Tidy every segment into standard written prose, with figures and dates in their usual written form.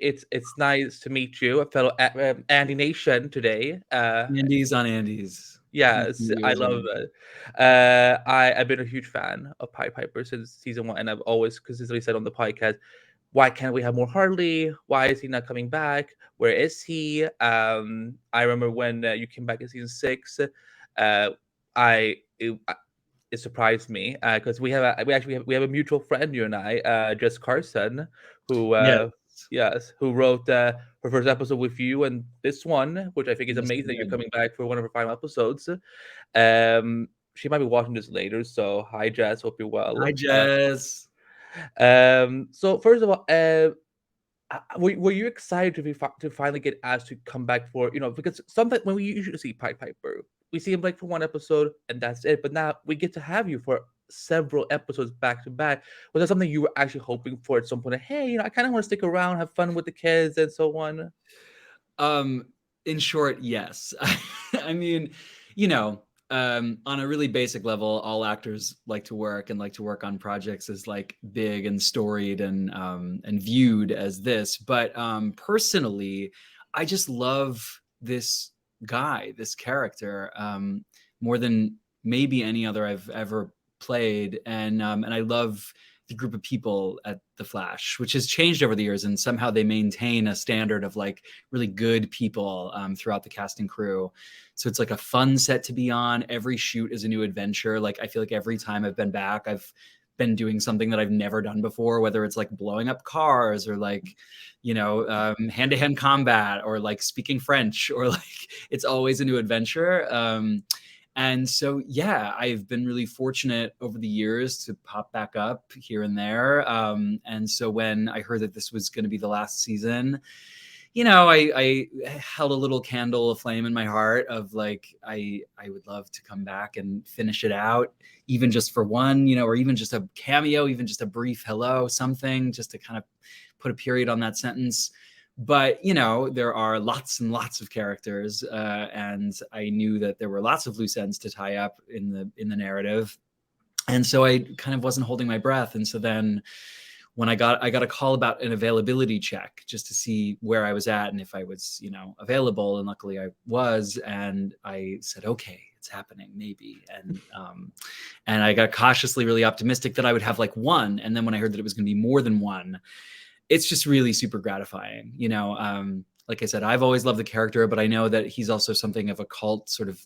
It's nice to meet you, a fellow Andy Nation today. Andy's on Andy's. Nice to Yes, meet you I as love well. it. I've been a huge fan of Pied Piper since season one, and I've always consistently said on the podcast, why can't we have more Harley? Why is he not coming back? Where is he? I remember when you came back in season six. I it surprised me because we have a mutual friend, you and I, Jess Carson, who Yes. yes, who wrote her first episode with you, and this one, which I think is Yes, amazing we that you're did. coming back for one of her final episodes. She might be watching this later, so hi Jess, hope you're Hi, well. Jess. So first of all, were you excited to to finally get asked to come back for, because sometimes when we usually see Pied Piper, we see him like for one episode and that's it, but now we get to have you for several episodes back to back. Was that something you were actually hoping for at some point? Like, hey, I kind of want to stick around, have fun with the kids and so on. Um, in short, yes. I mean, you know, on a really basic level, all actors like to work and like to work on projects as like big and storied and viewed as this. But personally, I just love this guy, this character, more than maybe any other I've ever played, and I love the group of people at the Flash, which has changed over the years, and somehow they maintain a standard of like really good people throughout the cast and crew. So it's like a fun set to be on. Every shoot is a new adventure. Like I feel like every time I've been back, I've been doing something that I've never done before, whether it's like blowing up cars or like, hand-to-hand combat or like speaking French or like it's always a new adventure. And so, yeah, I've been really fortunate over the years to pop back up here and there. And so when I heard that this was going to be the last season, I held a little candle of flame in my heart of like, I would love to come back and finish it out, even just for one, or even just a cameo, even just a brief hello, something just to kind of put a period on that sentence. But there are lots and lots of characters, and I knew that there were lots of loose ends to tie up in the narrative, and so I kind of wasn't holding my breath. And so then when I got a call about an availability check just to see where I was at and if I was available, and luckily I was, and I said, okay, it's happening, maybe. And I got cautiously really optimistic that I would have like one, and then when I heard that it was going to be more than one, it's just really super gratifying. Like I said, I've always loved the character, but I know that he's also something of a cult sort of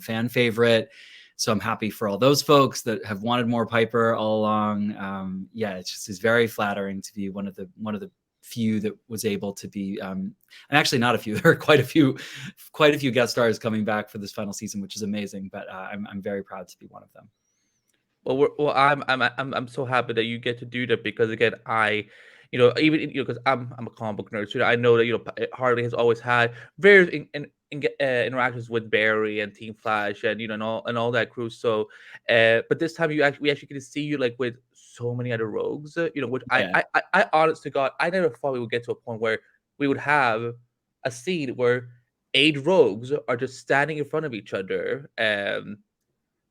fan favorite. So I'm happy for all those folks that have wanted more Piper all along. It's very flattering to be one of the few that was able to be, and actually not a few. There are quite a few guest stars coming back for this final season, which is amazing. But I'm very proud to be one of them. I'm so happy that you get to do that because again, even because I'm a comic book nerd, so I know that Harley has always had various interactions with Barry and Team Flash and and all that crew. So, but this time we actually get to see you like with so many other rogues. Which Yeah. I honest to God, I never thought we would get to a point where we would have a scene where 8 rogues are just standing in front of each other,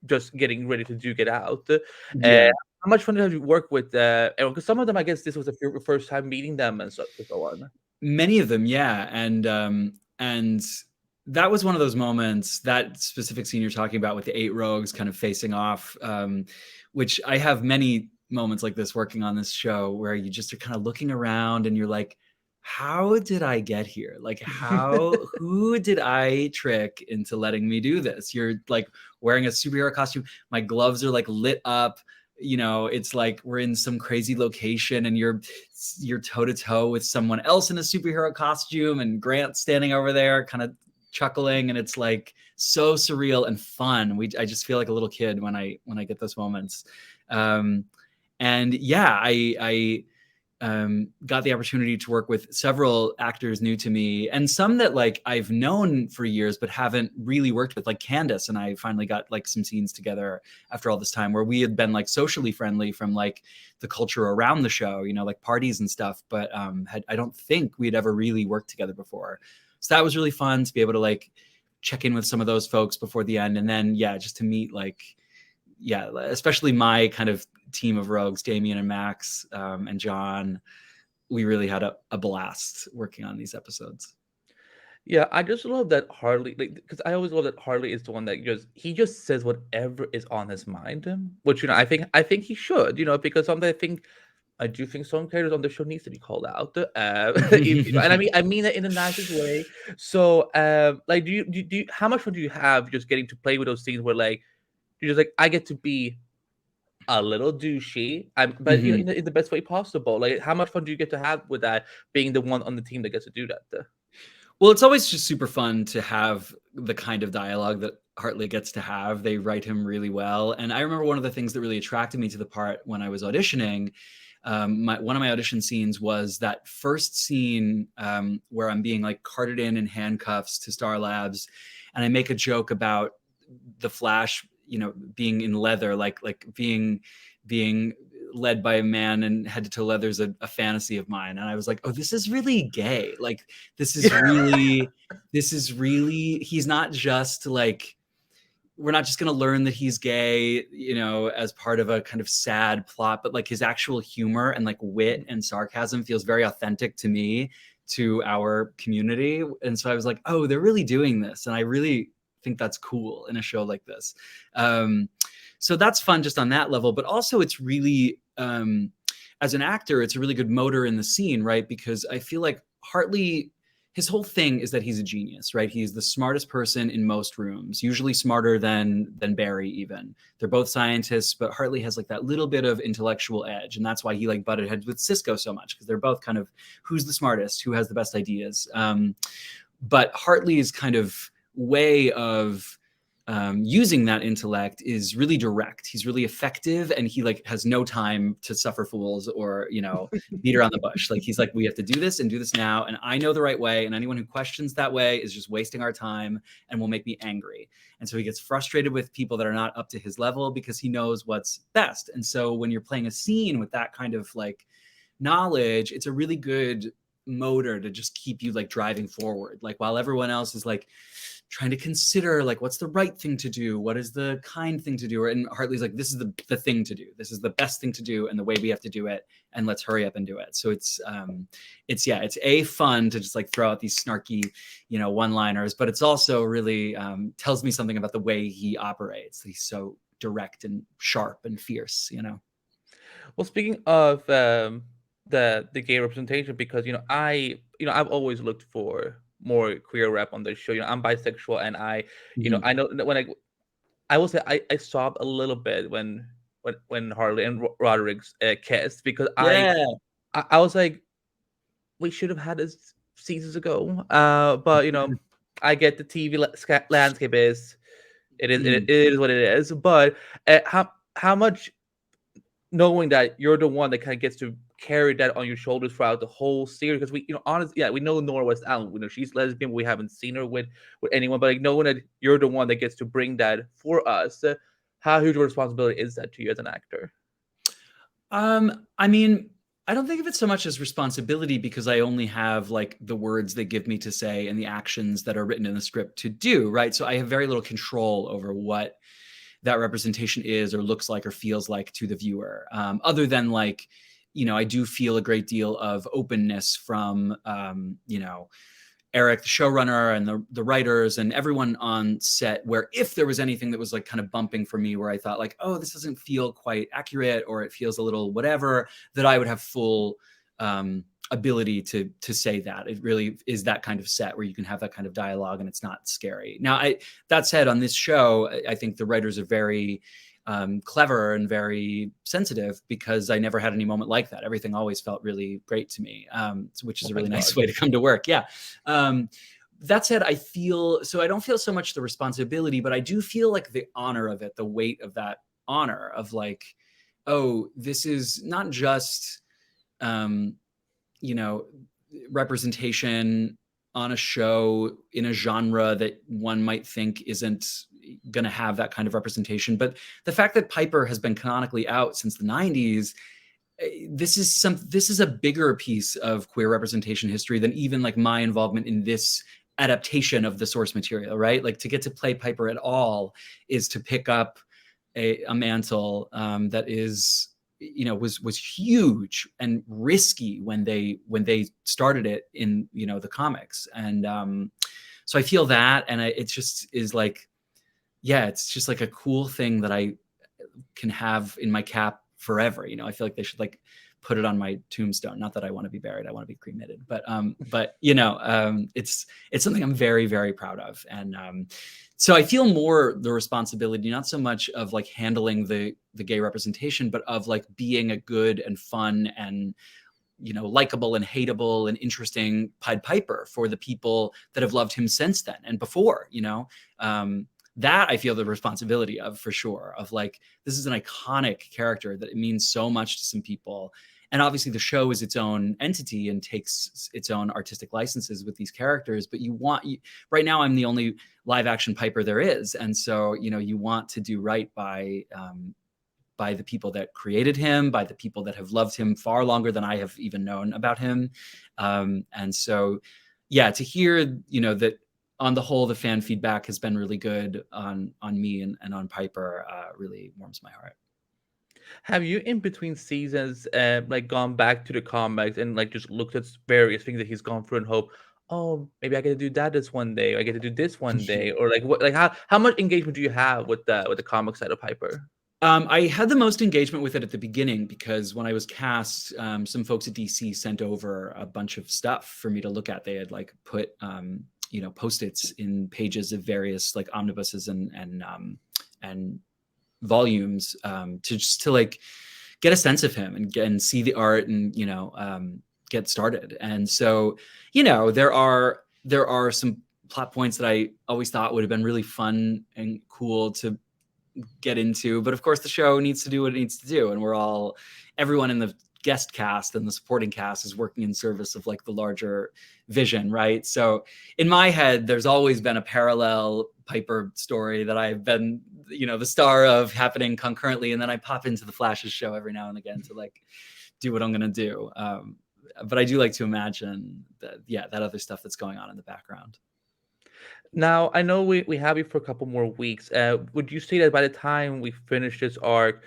just getting ready to duke it out. Yeah. How much fun did you work with everyone? Because some of them, I guess, this was your first time meeting them and so on. Many of them, yeah, and that was one of those moments. That specific scene you're talking about with the 8 rogues kind of facing off, which I have many moments like this working on this show where you just are kind of looking around and you're like, how did I get here? Like, who did I trick into letting me do this? You're like wearing a superhero costume. My gloves are like lit up. It's like we're in some crazy location and you're toe to toe with someone else in a superhero costume, and Grant standing over there kind of chuckling, and it's like so surreal and fun. I just feel like a little kid when I get those moments. And yeah, I got the opportunity to work with several actors new to me, and some that like I've known for years but haven't really worked with, like Candace and I finally got like some scenes together after all this time where we had been like socially friendly from like the culture around the show, like parties and stuff, but I don't think we'd ever really worked together before. So that was really fun to be able to like check in with some of those folks before the end, and then just to meet especially my kind of team of rogues, Damien and Max, and John. we really had a blast working on these episodes. Yeah, I just love that Harley, like, because I always love that Harley is the one that just says whatever is on his mind, which I think he should, because sometimes I do think some characters on the show needs to be called out, and I mean it in the nicest way. So, like, how much fun do you have just getting to play with those scenes where like you're just like I get to be a little douchey, but Mhm. in the best way possible. Like, how much fun do you get to have with that being the one on the team that gets to do that? Well, it's always just super fun to have the kind of dialogue that Hartley gets to have. They write him really well. And I remember one of the things that really attracted me to the part when I was auditioning, one of my audition scenes was that first scene where I'm being like carted in handcuffs to Star Labs. And I make a joke about the Flash, being in leather, like being led by a man and head to toe leather is a fantasy of mine. And I was like, oh, this is really gay. Like, this is really, he's not just like, we're not just going to learn that he's gay, as part of a kind of sad plot, but like his actual humor and like wit and sarcasm feels very authentic to me, to our community. And so I was like, oh, they're really doing this. And I really think that's cool in a show like this. So that's fun just on that level, but also it's really, as an actor, it's a really good motor in the scene, right? Because I feel like Hartley, his whole thing is that he's a genius, right? He's the smartest person in most rooms, usually smarter than Barry even. They're both scientists, but Hartley has like that little bit of intellectual edge. And that's why he like butted heads with Cisco so much, because they're both kind of who's the smartest, who has the best ideas. But Hartley's kind of way of using that intellect is really direct. He's really effective, and he like has no time to suffer fools or beat around the bush. Like, he's like, we have to do this and do this now, and I know the right way, and anyone who questions that way is just wasting our time and will make me angry. And so he gets frustrated with people that are not up to his level because he knows what's best. And so when you're playing a scene with that kind of like knowledge, it's a really good motor to just keep you like driving forward, like while everyone else is like trying to consider like what's the right thing to do, what is the kind thing to do, and Hartley's like, this is the thing to do, this is the best thing to do and the way we have to do it, and let's hurry up and do it. So it's fun to just like throw out these snarky one-liners, but it's also really tells me something about the way he operates. He's so direct and sharp and fierce. Well, speaking of the gay representation, because I've always looked for more queer rep on the show. I'm bisexual, and I know that when I will say I sobbed a little bit when Harley and Roderick kissed, because I was like, we should have had this seasons ago. But I get the TV landscape is it is what it is. But how much, knowing that you're the one that kind of gets to carry that on your shoulders throughout the whole series, because we, honestly, we know Nora West Allen, she's lesbian, but we haven't seen her with anyone, but like knowing that you're the one that gets to bring that for us, how huge a responsibility is that to you as an actor? I mean, I don't think of it so much as responsibility, because I only have like the words they give me to say and the actions that are written in the script to do, right? So I have very little control over what that representation is or looks like or feels like to the viewer, other than like, I do feel a great deal of openness from, Eric, the showrunner, and the writers and everyone on set, where if there was anything that was like kind of bumping for me, where I thought like, oh, this doesn't feel quite accurate, or it feels a little whatever, that I would have full ability to say that. It really is that kind of set where you can have that kind of dialogue and it's not scary. Now, that said, on this show, I think the writers are very clever and very sensitive, because I never had any moment like that. Everything always felt really great to me, which is a really nice way to come to work. Yeah. That said, I don't feel so much the responsibility, but I do feel like the honor of it, the weight of that honor of like, oh, this is not just, representation on a show in a genre that one might think isn't going to have that kind of representation. But the fact that Piper has been canonically out since the 90s, this is a bigger piece of queer representation history than even like my involvement in this adaptation of the source material, right? Like, to get to play Piper at all is to pick up a mantle that is was huge and risky when they started it in, the comics. And so I feel that, and it just is like, yeah, it's just like a cool thing that I can have in my cap forever. I feel like they should like put it on my tombstone. Not that I want to be buried, I want to be cremated, but it's something I'm very, very proud of. And so I feel more the responsibility, not so much of like handling the gay representation, but of like being a good and fun and likable and hateable and interesting Pied Piper for the people that have loved him since then and before. That I feel the responsibility of, for sure, of like, this is an iconic character that it means so much to some people. And obviously the show is its own entity and takes its own artistic licenses with these characters. But right now I'm the only live action Piper there is. And so, you want to do right by the people that created him, by the people that have loved him far longer than I have even known about him. And so, yeah, to hear, that on the whole, the fan feedback has been really good on me and on Piper, really warms my heart. Have you, in between seasons, like gone back to the comics and like just looked at various things that he's gone through and hope, oh, maybe I get to do that this one day, or I get to do this one day, or like what, like how much engagement do you have with the comic side of Piper? I had the most engagement with it at the beginning because when I was cast, some folks at DC sent over a bunch of stuff for me to look at. They had like put Post-its in pages of various like omnibuses and volumes to like get a sense of him and see the art and get started. And so there are some plot points that I always thought would have been really fun and cool to get into, but of course the show needs to do what it needs to do, and everyone in the guest cast and the supporting cast is working in service of like the larger vision, right? So in my head there's always been a parallel Piper story that I've been the star of, happening concurrently, and then I pop into the Flash's show every now and again to like do what I'm gonna do, but I do like to imagine that other stuff that's going on in the background. Now, I know we have you for a couple more weeks. Would you say that by the time we finish this arc,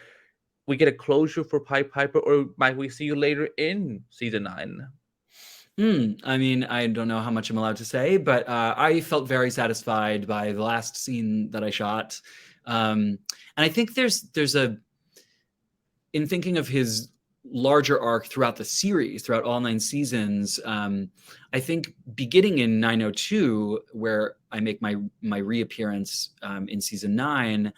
we get a closure for Pied Piper, or might we see you later in season 9? I mean, I don't know how much I'm allowed to say, but I felt very satisfied by the last scene that I shot. And I think there's in thinking of his larger arc throughout the series, throughout all 9 seasons, I think beginning in 902, where I make my reappearance in season 9,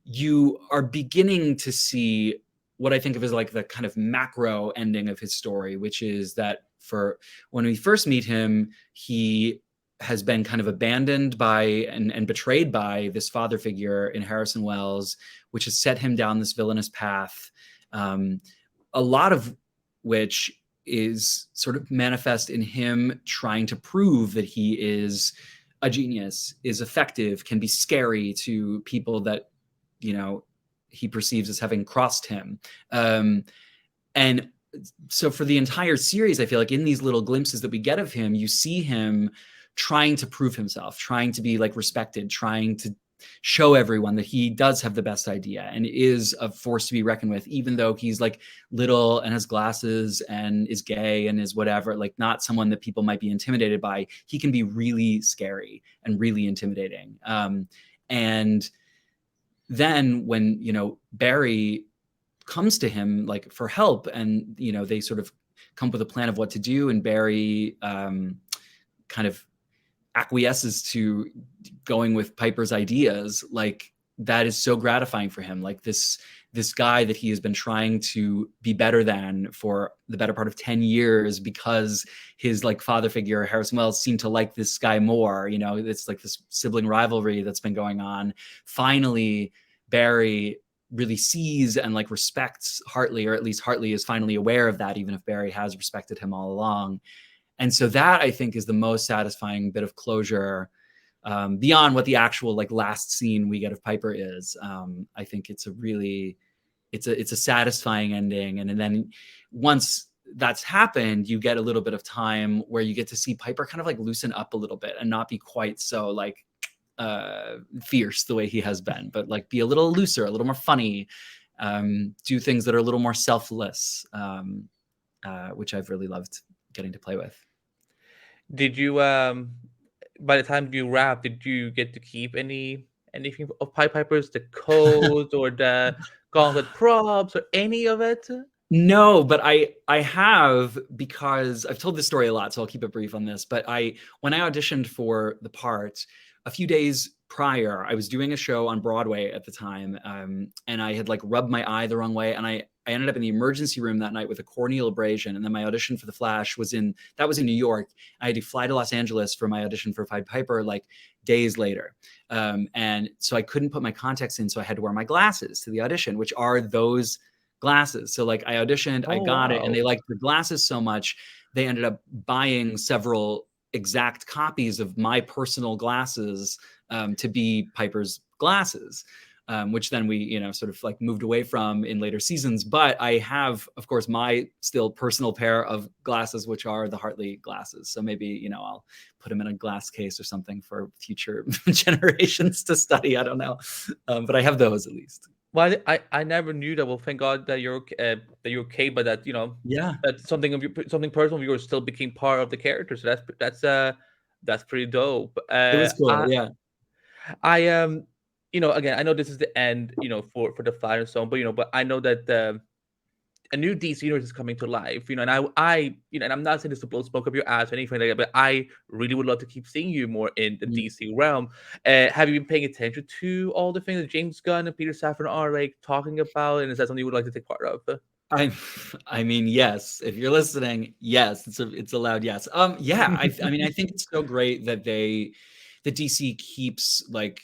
you are beginning to see what I think of as like the kind of macro ending of his story, which is that for when we first meet him, he has been kind of abandoned by and betrayed by this father figure in Harrison Wells, which has set him down this villainous path, a lot of which is sort of manifest in him trying to prove that he is a genius, is effective, can be scary to people that, he perceives as having crossed him. And so for the entire series, I feel like in these little glimpses that we get of him, you see him trying to prove himself, trying to be like respected, trying to show everyone that he does have the best idea and is a force to be reckoned with, even though he's like little and has glasses and is gay and is whatever, like not someone that people might be intimidated by. He can be really scary and really intimidating. And then when, Barry comes to him like for help and, they sort of come up with a plan of what to do, and Barry kind of acquiesces to going with Piper's ideas, like that is so gratifying for him. Like this guy that he has been trying to be better than for the better part of 10 years because his like father figure, Harrison Wells, seemed to like this guy more. It's like this sibling rivalry that's been going on. Finally, Barry really sees and like respects Hartley, or at least Hartley is finally aware of that, even if Barry has respected him all along. And so that, I think, is the most satisfying bit of closure, beyond what the actual like last scene we get of Piper is. I think it's a satisfying ending. And then once that's happened, you get a little bit of time where you get to see Piper kind of like loosen up a little bit and not be quite so like fierce the way he has been, but like be a little looser, a little more funny. do things that are a little more selfless, which I've really loved getting to play with. Did you by the time you wrap, did you get to keep anything of Pied Pipers, the codes or the gauntlet props or any of it? No, but I have, because I've told this story a lot, so I'll keep it brief on this. But when I auditioned for the part, a few days prior, I was doing a show on Broadway at the time, and I had like rubbed my eye the wrong way, and I ended up in the emergency room that night with a corneal abrasion. And then my audition for The Flash was in New York. I had to fly to Los Angeles for my audition for Pied Piper like days later. And so I couldn't put my contacts in, so I had to wear my glasses to the audition, which are those glasses. So like I auditioned, I got it, and they liked the glasses so much, they ended up buying several exact copies of my personal glasses to be Piper's glasses. Which then we, sort of like moved away from in later seasons. But I have, of course, my still personal pair of glasses, which are the Hartley glasses. So maybe, I'll put them in a glass case or something for future generations to study. I don't know. But I have those at least. Well, I never knew that. Well, thank God that you're okay, but that yeah, that something personal of yours still became part of the character. So that's pretty dope. It was cool. I again, I know this is the end, for the Final Zone, but I know that a new DC universe is coming to life, and and I'm not saying this to blow smoke up your ass or anything like that, but I really would love to keep seeing you more in the DC realm. Have you been paying attention to all the things that James Gunn and Peter Safran are like talking about, and is that something you would like to take part of? I mean, yes. If you're listening, yes, it's a loud yes. Yeah. I mean, I think it's so great that the DC keeps like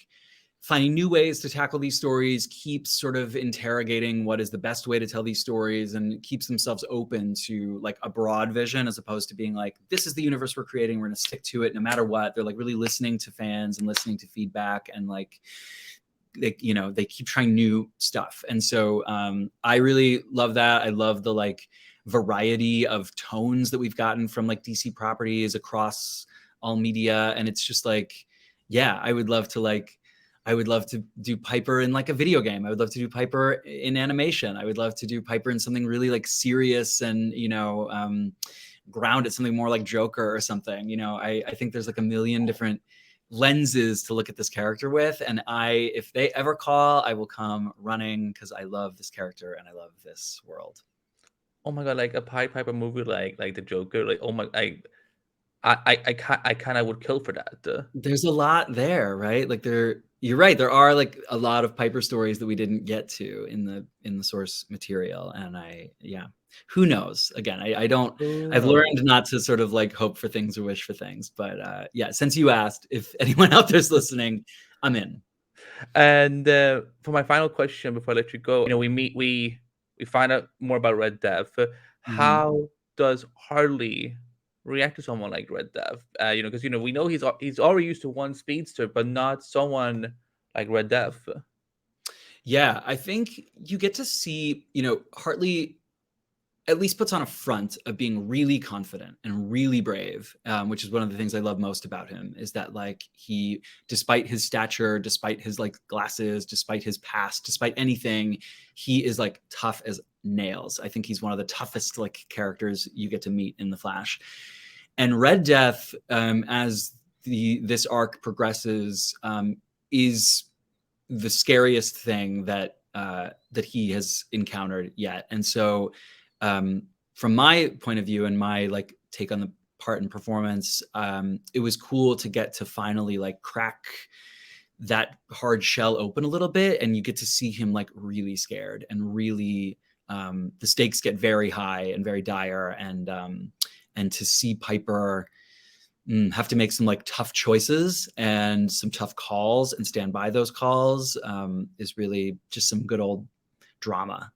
finding new ways to tackle these stories, keeps sort of interrogating what is the best way to tell these stories, and keeps themselves open to like a broad vision, as opposed to being like, this is the universe we're creating, we're going to stick to it no matter what. They're like really listening to fans and listening to feedback, and like they keep trying new stuff. And so I really love that. I love the like variety of tones that we've gotten from like DC properties across all media. And it's just like, yeah, I would love to do Piper in like a video game. I would love to do Piper in animation. I would love to do Piper in something really like serious and, grounded, something more like Joker or something. I think there's like a million different lenses to look at this character with. And if they ever call, I will come running, because I love this character and I love this world. Oh my God, like a Pied Piper movie like the Joker, like, oh my, I kind of would kill for that. There's a lot there, right? Like you're right. There are like a lot of Piper stories that we didn't get to in the source material. And who knows? Again, I've learned not to sort of like hope for things or wish for things, but since you asked, if anyone out there's listening, I'm in. And for my final question before I let you go, we find out more about Red Death. How does Harley react to someone like Red Death? Because we know he's already used to one speedster, but not someone like Red Death. Yeah, I think you get to see, Hartley at least puts on a front of being really confident and really brave, which is one of the things I love most about him, is that like he, despite his stature, despite his like glasses, despite his past, despite anything, he is like tough as nails. I think he's one of the toughest like characters you get to meet in The Flash. And Red Death, as this arc progresses, is the scariest thing that he has encountered yet. And so from my point of view and my like take on the part and performance, it was cool to get to finally like crack that hard shell open a little bit, and you get to see him like really scared and really the stakes get very high and very dire, and to see Piper have to make some like tough choices and some tough calls and stand by those calls is really just some good old drama.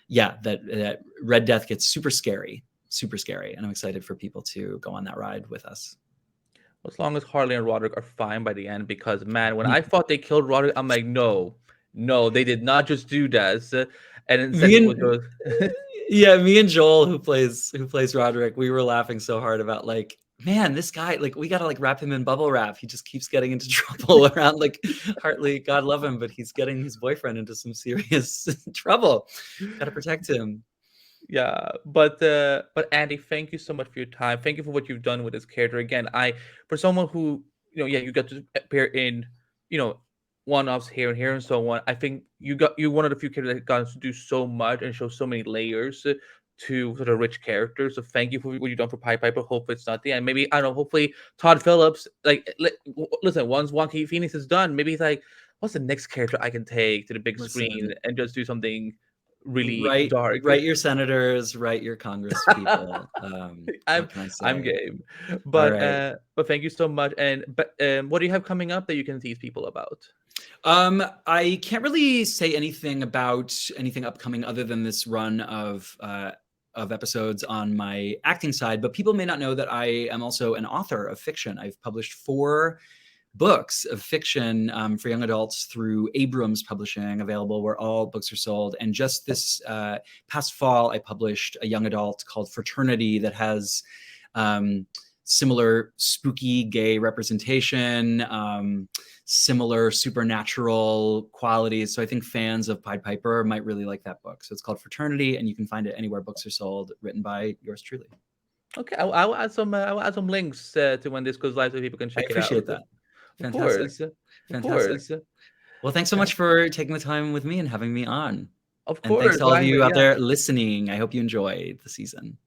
That Red Death gets super scary, and I'm excited for people to go on that ride with us. As long as Harley and Roderick are fine by the end, because man, when I thought they killed Roderick, I'm like, no, they did not just do that. And instead me and Joel, who plays Roderick, we were laughing so hard about like man, this guy, like, we gotta like wrap him in bubble wrap. He just keeps getting into trouble around like Hartley. God love him, but he's getting his boyfriend into some serious trouble. Gotta protect him. Yeah, but Andy, thank you so much for your time. Thank you for what you've done with this character. Again, for someone who, yeah, you got to appear in, one-offs here and here and so on. I think you're one of the few characters that got to do so much and show so many layers to sort of rich characters. So thank you for what you've done for Pied Piper. Hopefully it's not the end. Maybe, I don't know, hopefully Todd Phillips, like, listen, once Joaquin Phoenix is done, maybe he's like, what's the next character I can take to the big screen and just do something really dark. Write your senators, write your Congress people. I'm game. But right. But thank you so much. And what do you have coming up that you can tease people about? I can't really say anything about anything upcoming other than this run of episodes on my acting side, but people may not know that I am also an author of fiction. I've published 4 books of fiction for young adults through Abrams Publishing, available where all books are sold. And just this past fall, I published a young adult called Fraternity that has similar spooky gay representation, similar supernatural qualities. So I think fans of Pied Piper might really like that book. So it's called Fraternity, and you can find it anywhere books are sold, written by yours truly. Okay, I'll add some links to when this goes live so people can check it out. I appreciate that. Fantastic. Fantastic. Well, thanks so much for taking the time with me and having me on. Of course. And thanks to all of you out there listening. I hope you enjoyed the season.